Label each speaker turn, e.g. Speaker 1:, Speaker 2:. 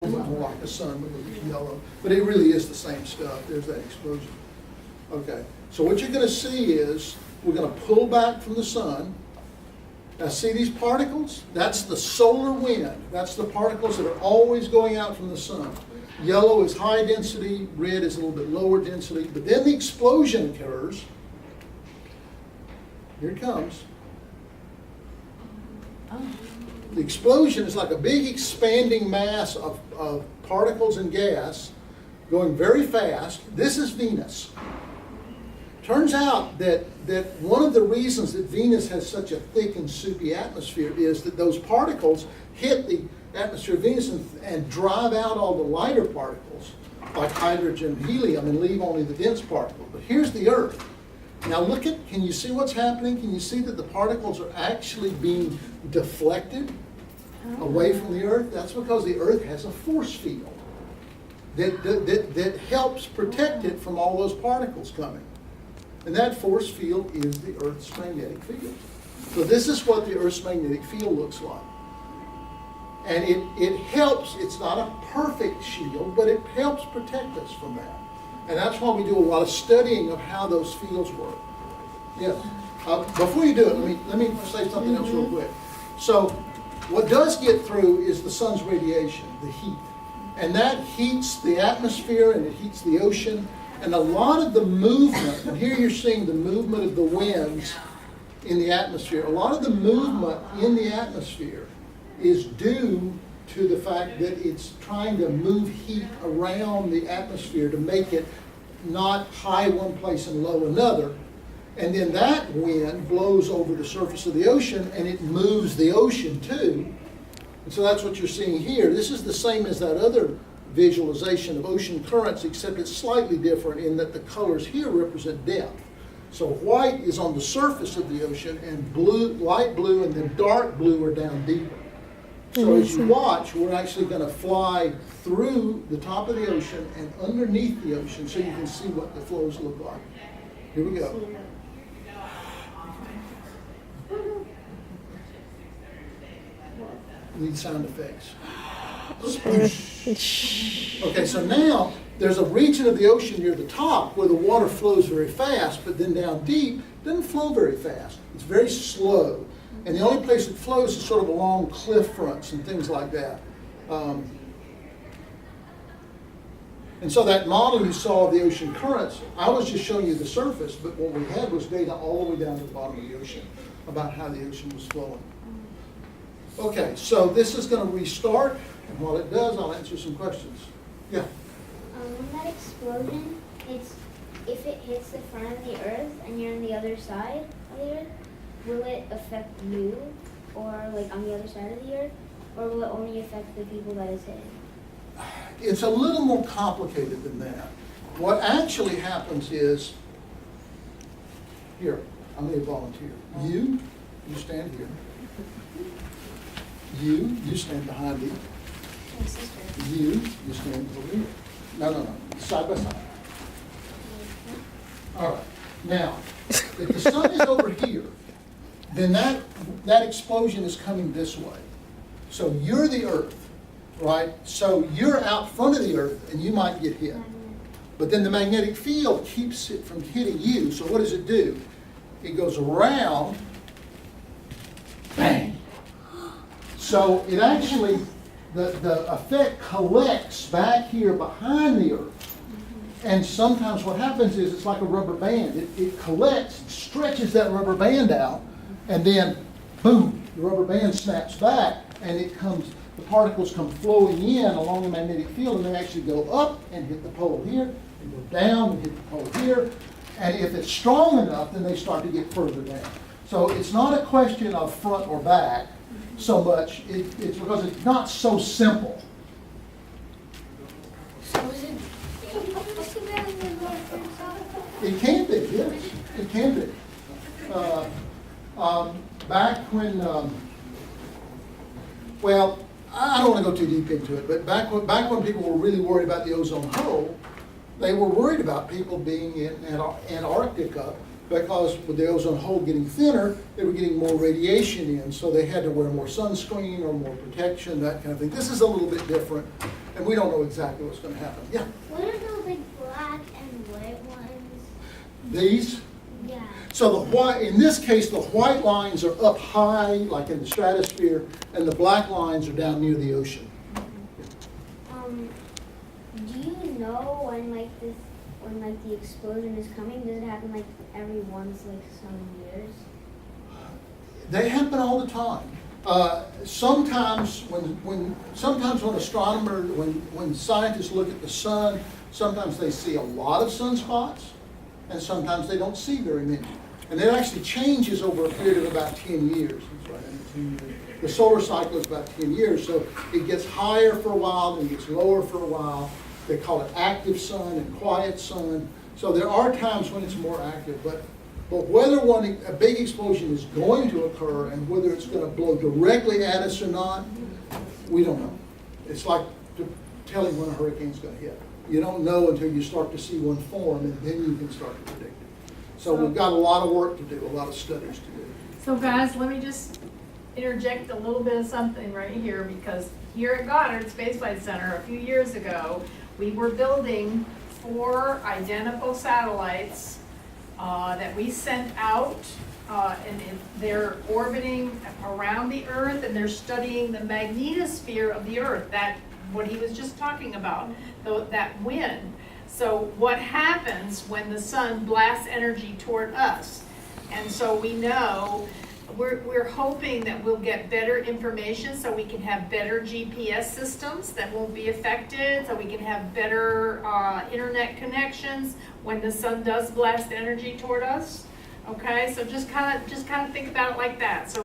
Speaker 1: look more like the sun, but look yellow. But it really is the same stuff. There's that explosion. Okay, so what you're going to see is we're going to pull back from the sun. Now see these particles? That's the solar wind. That's the particles that are always going out from the sun. Yellow is high density, red is a little bit lower density, but then the explosion occurs. Here it comes. The explosion is like a big expanding mass of particles and gas going very fast. This is Venus. Turns out that one of the reasons that Venus has such a thick and soupy atmosphere is that those particles hit the atmosphere of Venus and drive out all the lighter particles, like hydrogen and helium, and leave only the dense particles. But here's the Earth. Now look at, can you see what's happening? Can you see that the particles are actually being deflected away from the Earth? That's because the Earth has a force field that helps protect it from all those particles coming. And that force field is the Earth's magnetic field. So this is what the Earth's magnetic field looks like. And it helps, it's not a perfect shield, but it helps protect us from that. And that's why we do a lot of studying of how those fields work. Yeah. Before you do it, let me say something else real quick. So what does get through is the sun's radiation, the heat. And that heats the atmosphere and it heats the ocean. And a lot of the movement, and here you're seeing the movement of the winds in the atmosphere, a lot of the movement in the atmosphere is due to the fact that it's trying to move heat around the atmosphere to make it not high one place and low another. And then that wind blows over the surface of the ocean and it moves the ocean too. And so that's what you're seeing here. This is the same as that other visualization of ocean currents, except it's slightly different in that the colors here represent depth. So white is on the surface of the ocean and blue, light blue and then dark blue are down deeper. So as you watch, we're actually going to fly through the top of the ocean and underneath the ocean so you can see what the flows look like. Here we go. Need sound effects. Okay, so now there's a region of the ocean near the top where the water flows very fast, but then down deep, it doesn't flow very fast. It's very slow. And the only place it flows is sort of along cliff fronts and things like that. And so that model you saw of the ocean currents, I was just showing you the surface, but what we had was data all the way down to the bottom of the ocean about how the ocean was flowing. Okay, so this is going to restart, and while it does, I'll answer some questions. Yeah?
Speaker 2: When that explosion, if it hits the front of the Earth and you're on the other side of the Earth, will it affect you, or like on the other side of the Earth, or will it only affect the people that it's hitting?
Speaker 1: It's a little more complicated than that. What actually happens is, here, I'm going to volunteer. You stand here. You stand behind me.
Speaker 2: My sister.
Speaker 1: You stand over here. No, side by side. All right. Now, if the sun is over here, then that explosion is coming this way. So you're the Earth, right? So you're out front of the Earth and you might get hit. But then the magnetic field keeps it from hitting you. So what does it do? It goes around, bang. So it actually, the effect collects back here behind the Earth. And sometimes what happens is it's like a rubber band. It collects, stretches that rubber band out, and then, boom, the rubber band snaps back, and the particles come flowing in along the magnetic field, and they actually go up and hit the pole here, and go down and hit the pole here. And if it's strong enough, then they start to get further down. So it's not a question of front or back so much. It's because it's not so simple.
Speaker 2: So is it?
Speaker 1: It can be, yes. It can be. Back when, well, I don't want to go too deep into it, but back when people were really worried about the ozone hole, they were worried about people being in Antarctica because with the ozone hole getting thinner, they were getting more radiation in, so they had to wear more sunscreen or more protection, that kind of thing. This is a little bit different, and we don't know exactly what's going to happen. Yeah?
Speaker 2: What are those like black and white ones?
Speaker 1: These?
Speaker 2: Yeah.
Speaker 1: So the white, in this case, the white lines are up high, like in the stratosphere, and the black lines are down near the ocean.
Speaker 2: Do you know when like the explosion is coming? Does it happen like every once like some years?
Speaker 1: They happen all the time. Sometimes when astronomers, when scientists look at the sun, sometimes they see a lot of sunspots, and sometimes they don't see very many. And it actually changes over a period of about 10 years. That's right, 10 years. The solar cycle is about 10 years, so it gets higher for a while, then it gets lower for a while. They call it active sun and quiet sun. So there are times when it's more active, but whether a big explosion is going to occur and whether it's going to blow directly at us or not, we don't know. It's like telling when a hurricane's going to hit. You don't know until you start to see one form, and then you can start to predict it. So we've got a lot of work to do, a lot of studies to do.
Speaker 3: So guys, let me just interject a little bit of something right here, because here at Goddard Space Flight Center a few years ago, we were building 4 identical satellites that we sent out, and they're orbiting around the Earth, and they're studying the magnetosphere of the Earth, that what he was just talking about, that wind. So what happens when the sun blasts energy toward us? And so we know, we're hoping that we'll get better information so we can have better GPS systems that won't be affected, so we can have better internet connections when the sun does blast energy toward us. Okay, so just kind of think about it like that. So